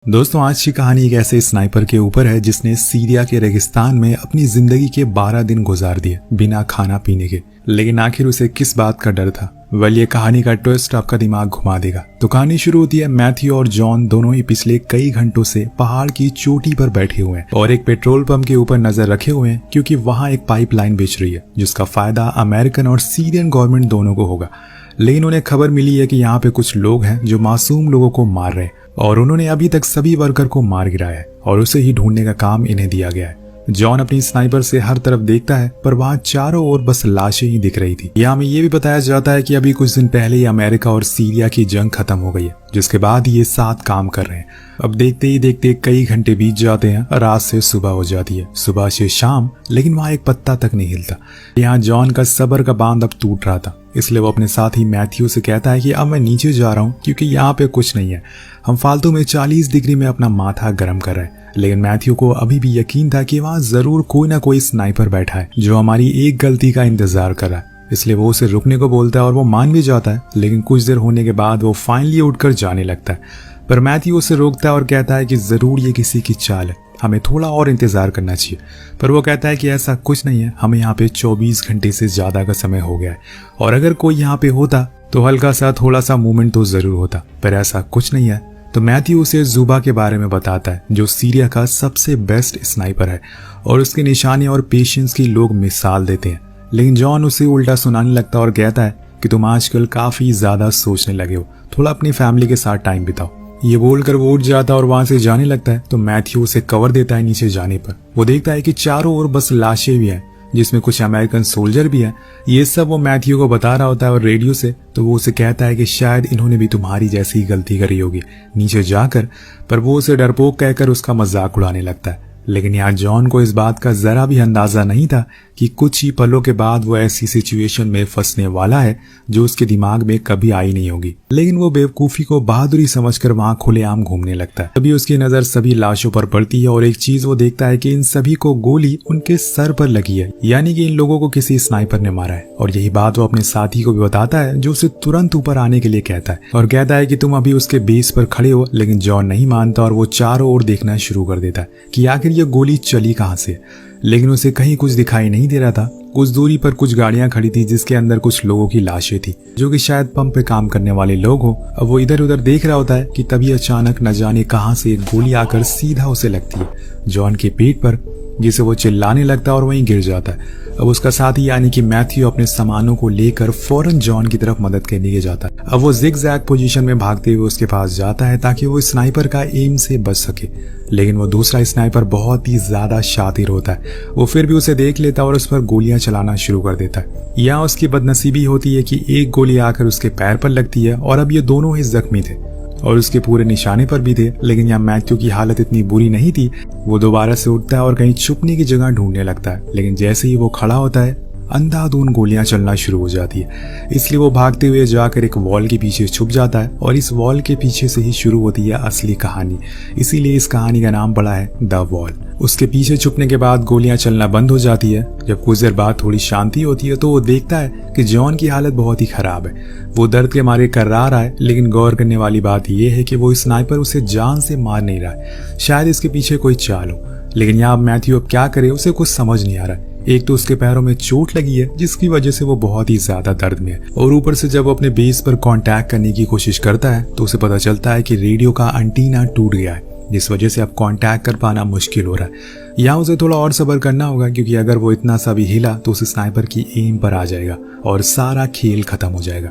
दोस्तों, आज की कहानी एक ऐसे स्नाइपर के ऊपर है जिसने सीरिया के रेगिस्तान में अपनी जिंदगी के 12 दिन गुजार दिए बिना खाना पीने के। लेकिन आखिर उसे किस बात का डर था? वेल, ये कहानी का ट्विस्ट आपका दिमाग घुमा देगा। तो कहानी शुरू होती है मैथ्यू और जॉन दोनों ही पिछले कई घंटों से पहाड़ की चोटी पर बैठे हुए हैं और एक पेट्रोल पंप के ऊपर नजर रखे हुए हैं, क्योंकि वहां एक पाइपलाइन बिछ रही है जिसका फायदा अमेरिकन और सीरियन गवर्नमेंट दोनों को होगा। लेकिन उन्हें खबर मिली है कि यहाँ पे कुछ लोग हैं जो मासूम लोगों को मार रहे हैं और उन्होंने अभी तक सभी वर्कर को मार गिराया है और उसे ही ढूंढने का काम इन्हें दिया गया है। जॉन अपनी स्नाइपर से हर तरफ देखता है, पर वहां चारों ओर बस लाशें ही दिख रही थी। यहाँ में ये भी बताया जाता है कि अभी कुछ दिन पहले ही अमेरिका और सीरिया की जंग खत्म हो गई है, जिसके बाद ये साथ काम कर रहे हैं। अब देखते ही देखते कई घंटे बीत जाते हैं, रात से सुबह हो जाती है, सुबह से शाम, लेकिन वहां एक पत्ता तक नहीं हिलता। यहाँ जॉन का सब्र का बांध अब टूट रहा था, इसलिए वो अपने साथी मैथ्यू से कहता है कि अब मैं नीचे जा रहा हूँ क्योंकि यहाँ पे कुछ नहीं है। हम फालतू में 40 डिग्री में अपना माथा गर्म कर रहे हैं। लेकिन मैथ्यू को अभी भी यकीन था कि वहां जरूर कोई ना कोई स्नाइपर बैठा है जो हमारी एक गलती का इंतजार कर रहा है, इसलिए वो उसे रुकने को बोलता है और वो मान भी जाता है। लेकिन कुछ देर होने के बाद वो फाइनली उठकर जाने लगता है, पर मैथ्यू उसे रोकता है और कहता है कि जरूर ये किसी की चाल है, हमें थोड़ा और इंतजार करना चाहिए। पर वो कहता है कि ऐसा कुछ नहीं है, हमें यहाँ पे 24 घंटे से ज्यादा का समय हो गया है और अगर कोई यहाँ पे होता तो हल्का सा थोड़ा सा मूवमेंट तो जरूर होता, पर ऐसा कुछ नहीं है। तो मैथ्यू उसे जुबा के बारे में बताता है जो सीरिया का सबसे बेस्ट स्नाइपर है और उसके निशाने और पेशेंस की लोग मिसाल देते हैं। लेकिन जॉन उसे उल्टा सुनाने लगता है और कहता है कि तुम आजकल काफी ज्यादा सोचने लगे हो, थोड़ा अपनी फैमिली के साथ टाइम बिताओ। ये बोलकर वो उठ जाता है और वहां से जाने लगता है। तो मैथ्यू उसे कवर देता है। नीचे जाने पर वो देखता है कि चारों ओर बस लाशें भी हैं, जिसमें कुछ अमेरिकन सोल्जर भी हैं। ये सब वो मैथ्यू को बता रहा होता है और रेडियो से। तो वो उसे कहता है कि शायद इन्होंने भी तुम्हारी जैसी ही गलती करी होगी नीचे जाकर, पर वो उसे डरपोक कहकर उसका मजाक उड़ाने लगता है। लेकिन यहाँ जॉन को इस बात का जरा भी अंदाजा नहीं था कि कुछ ही पलों के बाद वो ऐसी सिचुएशन में फंसने वाला है जो उसके दिमाग में कभी आई नहीं होगी। लेकिन वो बेवकूफी को बहादुरी समझकर वहां खुलेआम घूमने लगता है। तभी उसकी नजर सभी लाशों पर पड़ती है और एक चीज वो देखता है कि इन सभी को गोली उनके सर पर लगी है, यानी कि इन लोगों को किसी स्नाइपर ने मारा है। और यही बात वो अपने साथी को भी बताता है, जो उसे तुरंत ऊपर आने के लिए कहता है और कहता है कि तुम अभी उसके बेस पर खड़े हो। लेकिन जॉन नहीं मानता और वो चारों ओर देखना शुरू कर देता है कि आखिर ये गोली चली कहां से। लेकिन उसे कहीं कुछ दिखाई नहीं दे रहा था। कुछ दूरी पर कुछ गाड़ियां खड़ी थी जिसके अंदर कुछ लोगों की लाशें थी, जो कि शायद पंप पे काम करने वाले लोग हो। अब वो इधर उधर देख रहा होता है कि तभी अचानक न जाने कहां से एक गोली आकर सीधा उसे लगती है जॉन के पेट पर, जिसे वो चिल्लाने लगता है और वहीं गिर जाता है। अब उसका साथी यानी कि मैथ्यू अपने सामानों को लेकर फौरन जॉन की तरफ मदद करने के जाता है। अब वो जिग-जैग पोजीशन में भागते हुए उसके पास जाता है ताकि वो स्नाइपर का एम से बच सके। लेकिन वो दूसरा स्नाइपर बहुत ही ज्यादा शातिर होता है। वो फिर भी उसे देख लेता है और उस पर गोलियां चलाना शुरू कर देता है। यहाँ उसकी बदनसीबी होती है कि एक गोली आकर उसके पैर पर लगती है और अब ये दोनों ही जख्मी थे और उसके पूरे निशाने पर भी थे। लेकिन यहाँ मैथ्यू की हालत इतनी बुरी नहीं थी। वो दोबारा से उठता है और कहीं छुपने की जगह ढूंढने लगता है। लेकिन जैसे ही वो खड़ा होता है, अंधाधुंध गोलियां चलना शुरू हो जाती है। इसलिए वो भागते हुए जाकर एक वॉल के पीछे छुप जाता है और इस वॉल के पीछे से ही शुरू होती है असली कहानी। इसीलिए इस कहानी का नाम पड़ा है द वॉल। उसके पीछे छुपने के बाद गोलियां चलना बंद हो जाती है। जब कुछ देर बाद थोड़ी शांति होती है तो वो देखता है कि जॉन की हालत बहुत ही खराब है। वो दर्द के मारे कर्रा रहा है। लेकिन गौर करने वाली बात यह है कि वो स्नाइपर उसे जान से मार नहीं रहा है, शायद इसके पीछे कोई चाल हो। लेकिन यहाँ मैथ्यू अब क्या करे, उसे कुछ समझ नहीं आ रहा है। एक तो उसके पैरों में चोट लगी है जिसकी वजह से वो बहुत ही ज्यादा दर्द में है, और ऊपर से जब वो अपने बेस पर कांटेक्ट करने की कोशिश करता है तो उसे पता चलता है कि रेडियो का एंटीना टूट गया है, जिस वजह से अब कांटेक्ट कर पाना मुश्किल हो रहा है। यहाँ उसे थोड़ा और सब्र करना होगा, क्योंकि अगर वो इतना सा भी हिला तो उस स्नाइपर की एम पर आ जाएगा और सारा खेल खत्म हो जाएगा।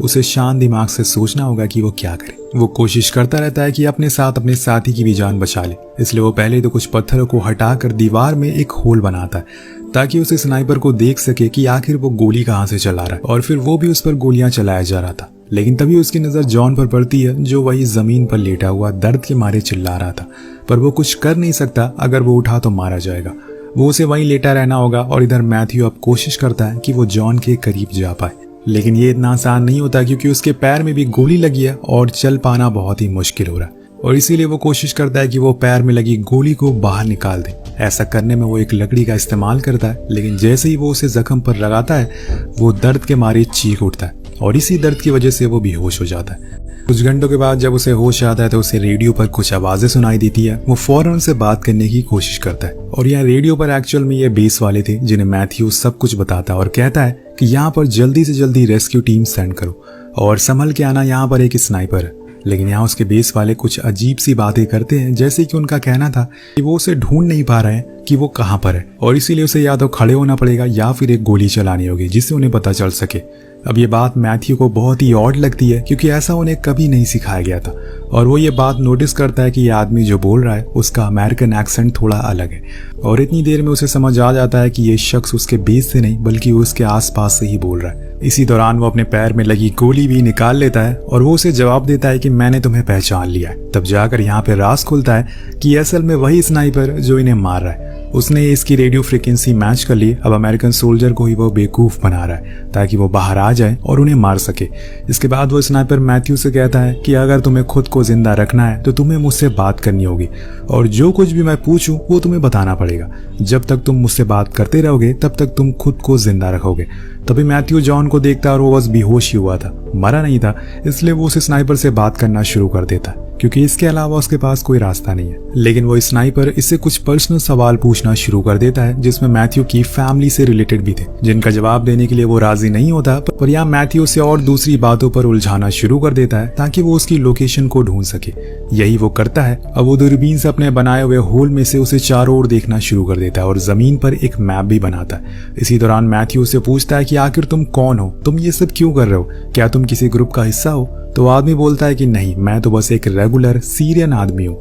उसे शांत दिमाग से सोचना होगा कि वो क्या करे। वो कोशिश करता रहता है कि अपने साथ अपने साथी की भी जान बचा ले। इसलिए वो पहले तो कुछ पत्थरों को हटाकर दीवार में एक होल बनाता है ताकि उस स्नाइपर को देख सके कि आखिर वो गोली कहां से चला रहा है, और फिर वो भी उस पर गोलियां चलाया जा रहा था। लेकिन तभी उसकी नजर जॉन पर पड़ती है, जो वही जमीन पर लेटा हुआ दर्द के मारे चिल्ला रहा था, पर वो कुछ कर नहीं सकता। अगर वो उठा तो मारा जाएगा। वो उसे वहीं लेटा रहना होगा। और इधर मैथ्यू अब कोशिश करता है कि वो जॉन के करीब जा पाए, लेकिन ये इतना आसान नहीं होता क्योंकि उसके पैर में भी गोली लगी है और चल पाना बहुत ही मुश्किल हो रहा है। और इसीलिए वो कोशिश करता है कि वो पैर में लगी गोली को बाहर निकाल दे। ऐसा करने में वो एक लकड़ी का इस्तेमाल करता है। लेकिन जैसे ही वो उसे जख्म पर लगाता है, वो दर्द के मारे चीख उठता है और इसी दर्द की वजह से वो बेहोश हो जाता है। कुछ घंटों के बाद जब उसे होश आता है तो उसे रेडियो पर कुछ आवाजें सुनाई देती है। वो फौरन उनसे बात करने की कोशिश करता है और यहाँ रेडियो पर एक्चुअल में ये बेस वाले थे जिन्हें मैथ्यू सब कुछ बताता है और कहता है कि यहाँ पर जल्दी से जल्दी रेस्क्यू टीम सेंड करो और संभल के आना, यहाँ पर एक स्नाइपर है। लेकिन यहाँ उसके बेस वाले कुछ अजीब सी बातें करते हैं, जैसे कि उनका कहना था कि वो उसे ढूंढ नहीं पा रहे हैं कि वो कहाँ पर है और इसीलिए उसे या तो खड़े होना पड़ेगा या फिर एक गोली चलानी होगी जिससे उन्हें पता चल सके। अब ये बात मैथ्यू को बहुत ही ऑड लगती है क्योंकि ऐसा उन्हें कभी नहीं सिखाया गया था और वो ये बात नोटिस करता है कि ये आदमी जो बोल रहा है उसका अमेरिकन एक्सेंट थोड़ा अलग है और इतनी देर में उसे समझ आ जाता है कि ये शख्स उसके बेस से नहीं बल्कि उसके आसपास से ही बोल रहा है। इसी दौरान वो अपने पैर में लगी गोली भी निकाल लेता है और वो उसे जवाब देता है कि मैंने तुम्हें पहचान लिया है। तब जाकर यहाँ पे राज खुलता है कि असल में वही स्नाइपर जो इन्हें मार रहा है, उसने इसकी रेडियो फ्रीक्वेंसी मैच कर ली। अब अमेरिकन सोल्जर को ही वो बेवकूफ बना रहा है ताकि वो बाहर आ जाए और उन्हें मार सके। इसके बाद वो स्नाइपर मैथ्यू से कहता है कि अगर तुम्हें खुद को जिंदा रखना है तो तुम्हें मुझसे बात करनी होगी और जो कुछ भी मैं पूछूं वो तुम्हें बताना पड़ेगा। जब तक तुम मुझसे बात करते रहोगे तब तक तुम खुद को जिंदा रखोगे। तभी मैथ्यू जॉन को देखता और वो बस बेहोश ही हुआ था, मरा नहीं था, इसलिए वो उस स्नाइपर से बात करना शुरू कर देता है क्योंकि इसके अलावा उसके पास कोई रास्ता नहीं है। लेकिन वो स्नाइपर इससे कुछ पर्सनल सवाल पूछना शुरू कर देता है जिसमें मैथ्यू की फैमिली से रिलेटेड भी थे, जिनका जवाब देने के लिए वो राजी नहीं होता। पर यहाँ मैथ्यू से और दूसरी बातों पर उलझाना शुरू कर देता है ताकि वो उसकी लोकेशन को ढूंढ सके। यही वो करता है। अब वो दूरबीन से अपने बनाए हुए होल में से उसे चारों ओर देखना शुरू कर देता है और जमीन पर एक मैप भी बनाता है। इसी दौरान मैथ्यू से पूछता है कि आखिर तुम कौन हो, तुम ये सब क्यों कर रहे हो, क्या तुम किसी ग्रुप का हिस्सा हो? तो आदमी बोलता है कि नहीं, मैं तो बस एक रेगुलर सीरियन आदमी हूँ,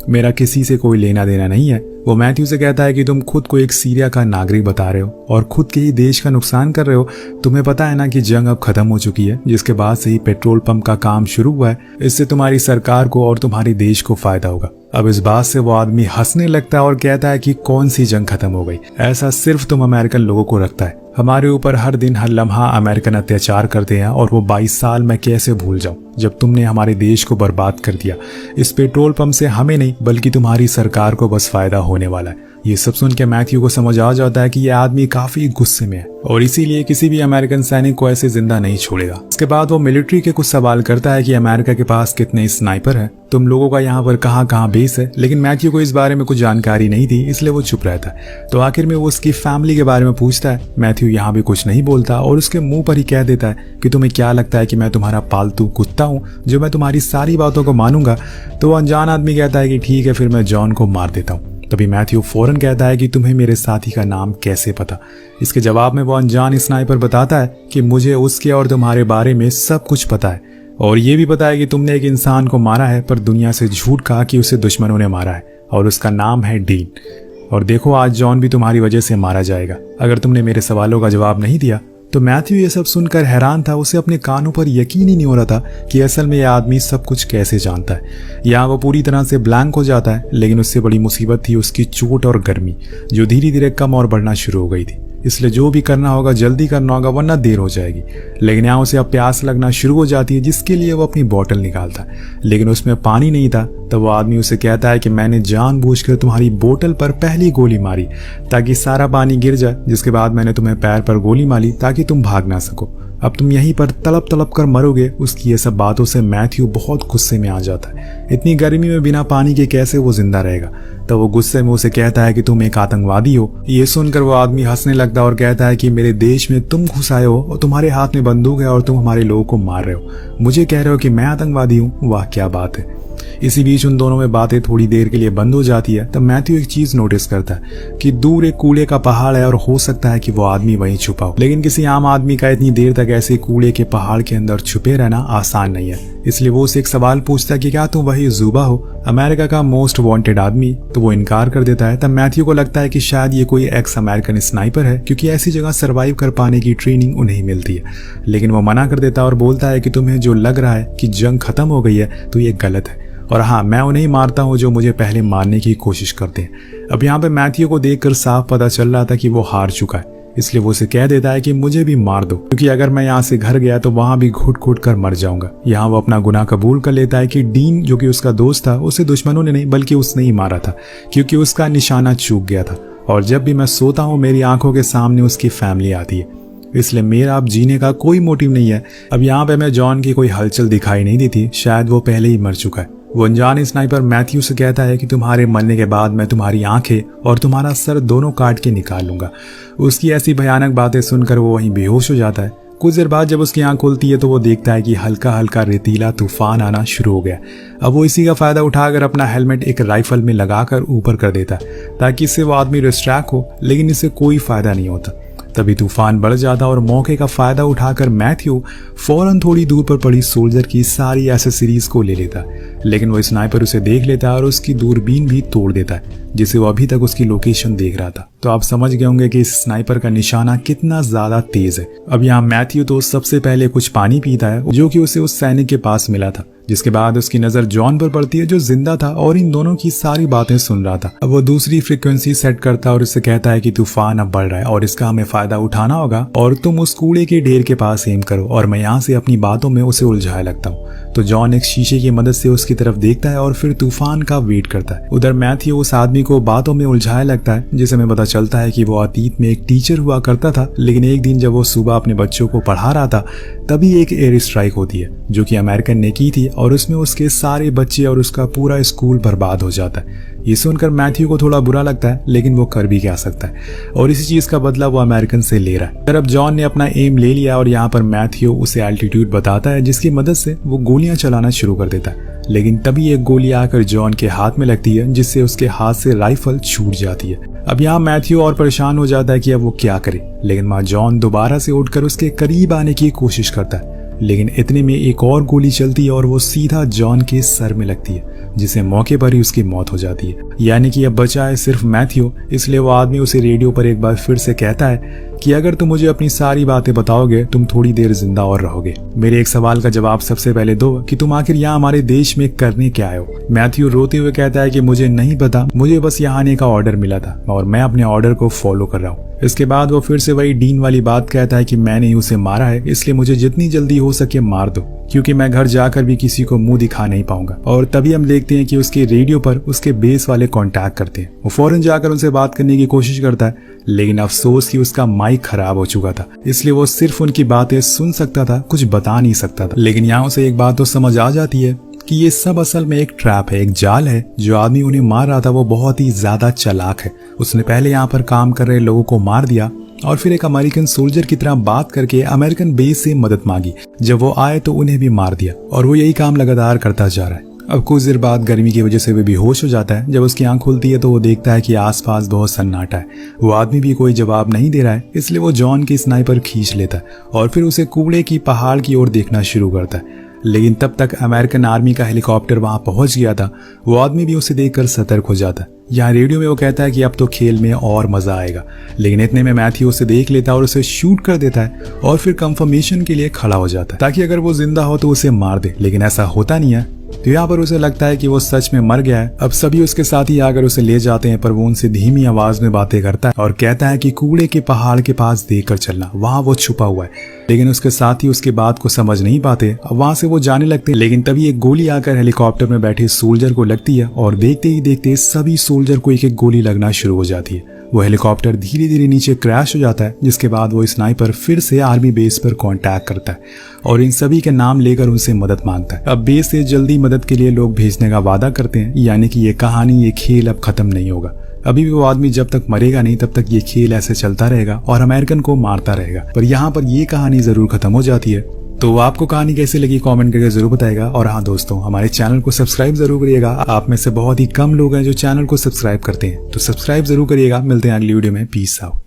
मेरा किसी से कोई लेना देना नहीं है। वो मैथ्यू से कहता है कि तुम खुद को एक सीरिया का नागरिक बता रहे हो और खुद के ही देश का नुकसान कर रहे हो। तुम्हें पता है ना कि जंग अब खत्म हो चुकी है, जिसके बाद से ही पेट्रोल पंप का काम शुरू हुआ है। इससे तुम्हारी सरकार को और तुम्हारे देश को फायदा होगा। अब इस बात से वो आदमी हंसने लगता है और कहता है कि कौन सी जंग खत्म हो गई, ऐसा सिर्फ तुम अमेरिकन लोगों को रखता है। हमारे ऊपर हर दिन हर लम्हा अमेरिकन अत्याचार करते हैं और वो 22 साल मैं कैसे भूल जाऊं जब तुमने हमारे देश को बर्बाद कर दिया। इस पेट्रोल पंप से हमें नहीं बल्कि तुम्हारी सरकार को बस फायदा होने वाला है। ये सब सुन के मैथ्यू को समझ आ जाता है कि यह आदमी काफी गुस्से में है और इसीलिए किसी भी अमेरिकन सैनिक को ऐसे जिंदा नहीं छोड़ेगा। इसके बाद वो मिलिट्री के कुछ सवाल करता है कि अमेरिका के पास कितने स्नाइपर हैं, तुम लोगों का यहाँ पर कहाँ कहाँ बेस है। लेकिन मैथ्यू को इस बारे में कुछ जानकारी नहीं थी, इसलिए वो चुप रहता है। तो आखिर में वो उसकी फैमिली के बारे में पूछता है। मैथ्यू यहाँ भी कुछ नहीं बोलता और उसके मुंह पर ही कह देता है कि तुम्हें क्या लगता है कि मैं तुम्हारा पालतू कुत्ता हूँ जो मैं तुम्हारी सारी बातों को मानूंगा? तो वो अनजान आदमी कहता है कि ठीक है, फिर मैं जॉन को मार देता हूँ। तभी मैथ्यू फौरन कहता है कि तुम्हें मेरे साथी का नाम कैसे पता? इसके जवाब में वो अनजान स्नाइपर बताता है कि मुझे उसके और तुम्हारे बारे में सब कुछ पता है और ये भी पता है कि तुमने एक इंसान को मारा है पर दुनिया से झूठ कहा कि उसे दुश्मनों ने मारा है और उसका नाम है डीन। और देखो, आज जॉन भी तुम्हारी वजह से मारा जाएगा अगर तुमने मेरे सवालों का जवाब नहीं दिया। तो मैथ्यू ये सब सुनकर हैरान था। उसे अपने कानों पर यकीन ही नहीं हो रहा था कि असल में यह आदमी सब कुछ कैसे जानता है। यहाँ वो पूरी तरह से ब्लैंक हो जाता है। लेकिन उससे बड़ी मुसीबत थी उसकी चोट और गर्मी, जो धीरे धीरे कम और बढ़ना शुरू हो गई थी। इसलिए जो भी करना होगा जल्दी करना होगा वरना देर हो जाएगी। लेकिन यहाँ उसे अब प्यास लगना शुरू हो जाती है, जिसके लिए वो अपनी बोतल निकालता है, लेकिन उसमें पानी नहीं था। तब वो आदमी उसे कहता है कि मैंने जानबूझकर तुम्हारी बोतल पर पहली गोली मारी ताकि सारा पानी गिर जाए, जिसके बाद मैंने तुम्हें पैर पर गोली मारी ताकि तुम भाग ना सको। अब तुम यहीं पर तड़प तड़प कर मरोगे। उसकी ये सब बातों से मैथ्यू बहुत गुस्से में आ जाता है। इतनी गर्मी में बिना पानी के कैसे वो जिंदा रहेगा? तो वो गुस्से में उसे कहता है कि तुम एक आतंकवादी हो। ये सुनकर वो आदमी हंसने लगता है और कहता है कि मेरे देश में तुम घुस आए हो और तुम्हारे हाथ में बंदूक है और तुम हमारे लोगों को मार रहे हो, मुझे कह रहे हो कि मैं आतंकवादी हूँ? वाह क्या बात है। इसी बीच उन दोनों में बातें थोड़ी देर के लिए बंद हो जाती है। तब मैथ्यू एक चीज नोटिस करता है कि दूर एक कूड़े का पहाड़ है और हो सकता है कि वो आदमी वहीं छुपा हो। लेकिन किसी आम आदमी का इतनी देर तक ऐसे कूड़े के पहाड़ के अंदर छुपे रहना आसान नहीं है। इसलिए वो उसे एक सवाल पूछता है कि क्या तुम वही जुबा हो, अमेरिका का मोस्ट वांटेड आदमी? तो वो इनकार कर देता है। तब मैथ्यू को लगता है कि शायद ये कोई एक्स अमेरिकन स्नाइपर है, क्योंकि ऐसी जगह सर्वाइव कर पाने की ट्रेनिंग उन्हें मिलती है। लेकिन वो मना कर देता है और बोलता है कि तुम्हें जो लग रहा है कि जंग खत्म हो गई है तो ये गलत है, और हाँ, मैं उन्हें मारता हूँ जो मुझे पहले मारने की कोशिश करते हैं। अब यहाँ पे मैथ्यू को देखकर साफ पता चल रहा था कि वो हार चुका है, इसलिए वो उसे कह देता है कि मुझे भी मार दो, क्योंकि अगर मैं यहाँ से घर गया तो वहां भी घुट घुट कर मर जाऊंगा। यहाँ वो अपना गुनाह कबूल कर लेता है कि डीन, जो कि उसका दोस्त था, उसे दुश्मनों ने नहीं बल्कि उसने ही मारा था, क्योंकि उसका निशाना चूक गया था। और जब भी मैं सोता हूँ मेरी आंखों के सामने उसकी फैमिली आती है। इसलिए मेरा अब जीने का कोई मोटिव नहीं है। अब यहाँ पे हमें जॉन की कोई हलचल दिखाई नहीं देती, शायद वो पहले ही मर चुका है। वो अनजान स्नाइपर मैथ्यू से कहता है कि तुम्हारे मरने के बाद मैं तुम्हारी आंखें और तुम्हारा सर दोनों काट के निकाल लूंगा। उसकी ऐसी भयानक बातें सुनकर वो वहीं बेहोश हो जाता है। कुछ देर बाद जब उसकी आंख खुलती है तो वो देखता है कि हल्का हल्का रेतीला तूफान आना शुरू हो गया। अब वो इसी का फायदा उठाकर अपना हेलमेट एक राइफल में लगाकर ऊपर कर देता है ताकि इससे वो आदमी डिस्ट्रैक्ट हो, लेकिन इससे कोई फायदा नहीं होता। तभी तूफान बढ़ जाता और मौके का फायदा उठाकर मैथ्यू फौरन थोड़ी दूर पर पड़ी सोल्जर की सारी एसेसरीज को ले लेता, लेकिन वो स्नाइपर उसे देख लेता है और उसकी दूरबीन भी तोड़ देता है, जिसे वो अभी तक उसकी लोकेशन देख रहा था। तो आप समझ गए होंगे कि इस स्नाइपर का निशाना कितना ज्यादा तेज है। अब यहाँ मैथ्यू तो सबसे पहले कुछ पानी पीता है जो कि उसे उस सैनिक के पास मिला था, जिसके बाद उसकी नजर जॉन पर पड़ती है जो जिंदा था और इन दोनों की सारी बातें सुन रहा था। अब वो दूसरी फ्रीक्वेंसी सेट करता है और उससे कहता है कि तूफान अब बढ़ रहा है और इसका हमें फायदा उठाना होगा और तुम उस कूड़े के ढेर के पास एम करो और मैं यहाँ से अपनी बातों में उसे उलझाए लगता हूँ। तो जॉन एक शीशे की मदद से उसकी तरफ देखता है और फिर तूफान का वेट करता है। उधर मैथ्यू उस आदमी को बातों में उलझाए लगता है, जिसे हमें पता चलता है कि वो अतीत में एक टीचर हुआ करता था, लेकिन एक दिन जब वो सुबह अपने बच्चों को पढ़ा रहा था तभी एक एयर स्ट्राइक होती है जो कि अमेरिकन ने की थी और उसमें उसके सारे बच्चे और उसका पूरा स्कूल बर्बाद हो जाता है। ये सुनकर मैथ्यू को थोड़ा बुरा लगता है, लेकिन वो कर भी क्या सकता है और इसी चीज का बदला वो अमेरिकन से ले रहा है। तरफ जॉन ने अपना एम ले लिया और यहाँ पर मैथ्यू उसे एल्टीट्यूड बताता है जिसकी मदद से वो गोलियां चलाना शुरू कर देता है, लेकिन तभी एक गोली आकर जॉन के हाथ में लगती है जिससे उसके हाथ से राइफल छूट जाती है। अब यहाँ मैथ्यू और परेशान हो जाता है कि अब वो क्या करे, लेकिन माँ जॉन दोबारा से उठकर उसके करीब आने की कोशिश करता है, लेकिन इतने में एक और गोली चलती है और वो सीधा जॉन के सर में लगती है, जिसे मौके पर ही उसकी मौत हो जाती है। यानी कि अब बचा है सिर्फ मैथ्यू, इसलिए वो आदमी उसे रेडियो पर एक बार फिर से कहता है कि अगर तुम मुझे अपनी सारी बातें बताओगे तुम थोड़ी देर जिंदा और रहोगे। मेरे एक सवाल का जवाब सबसे पहले दो कि तुम आखिर यहाँ हमारे देश में करने क्या आए हो। मैथ्यू रोते हुए कहता है कि मुझे नहीं पता, मुझे बस यहाँ आने का ऑर्डर मिला था और मैं अपने ऑर्डर को फॉलो कर रहा हूँ। इसके बाद वो फिर से वही डीन वाली बात कहता है कि मैंने ही उसे मारा है, इसलिए मुझे जितनी जल्दी हो सके मार दो, क्योंकि मैं घर जाकर भी किसी को मुंह दिखा नहीं पाऊंगा। और तभी हम देखते हैं कि उसके रेडियो पर उसके बेस वाले कांटेक्ट करते हैं। वो फौरन जाकर उनसे बात करने की कोशिश करता है, लेकिन अफसोस कि उसका माइक खराब हो चुका था, इसलिए वो सिर्फ उनकी बातें सुन सकता था, कुछ बता नहीं सकता था। लेकिन यहाँ उसे एक बात तो समझ आ जाती है कि ये सब असल में एक ट्रैप है, एक जाल है। जो आदमी उन्हें मार रहा था वो बहुत ही ज्यादा चालाक है। उसने पहले यहाँ पर काम कर रहे लोगों को मार दिया और फिर एक अमेरिकन सोल्जर की तरह बात करके अमेरिकन बेस से मदद मांगी। जब वो आए तो उन्हें भी मार दिया और वो यही काम लगातार करता जा रहा है। अब कुछ देर बाद गर्मी की वजह से वो बेहोश हो जाता है। जब उसकी आंख खुलती है तो वो देखता है कि आसपास बहुत सन्नाटा है। वो आदमी भी कोई जवाब नहीं दे रहा है, इसलिए वो जॉन की स्नाइपर खींच लेता है और फिर उसे कूड़े की पहाड़ की ओर देखना शुरू करता है। लेकिन तब तक अमेरिकन आर्मी का हेलीकॉप्टर वहां पहुंच गया था। वो आदमी भी उसे देखकर सतर्क हो जाता है। यहाँ रेडियो में वो कहता है कि अब तो खेल में और मजा आएगा, लेकिन इतने में मैथ्यू उसे देख लेता है और उसे शूट कर देता है और फिर कंफर्मेशन के लिए खड़ा हो जाता है ताकि अगर वो जिंदा हो तो उसे मार दे, लेकिन ऐसा होता नहीं है। तो यहाँ पर उसे लगता है कि वो सच में मर गया है। अब सभी उसके साथी आकर उसे ले जाते हैं, पर वो उनसे धीमी आवाज में बातें करता है और कहता है कि कूड़े के पहाड़ के पास देखकर चलना, वहां वो छुपा हुआ है। लेकिन उसके साथी उसकी बात को समझ नहीं पाते। अब वहां से वो जाने लगते, लेकिन तभी एक गोली आकर हेलीकॉप्टर में बैठे सोल्जर को लगती है और देखते ही देखते सभी सोल्जर को एक एक गोली लगना शुरू हो जाती है। वो हेलीकॉप्टर धीरे धीरे नीचे क्रैश हो जाता है, जिसके बाद वो स्नाइपर फिर से आर्मी बेस पर कांटेक्ट करता है और इन सभी के नाम लेकर उनसे मदद मांगता है। अब बेस से जल्दी मदद के लिए लोग भेजने का वादा करते हैं, यानी कि ये कहानी, ये खेल अब खत्म नहीं होगा। अभी भी वो आदमी जब तक मरेगा नहीं तब तक ये खेल ऐसे चलता रहेगा और अमेरिकन को मारता रहेगा। पर यहाँ पर ये कहानी जरूर खत्म हो जाती है। तो आपको कहानी कैसी लगी कमेंट करके जरूर बताएगा। और हाँ दोस्तों, हमारे चैनल को सब्सक्राइब जरूर करिएगा। आप में से बहुत ही कम लोग हैं जो चैनल को सब्सक्राइब करते हैं, तो सब्सक्राइब जरूर करिएगा। मिलते हैं अगली वीडियो में। Peace out.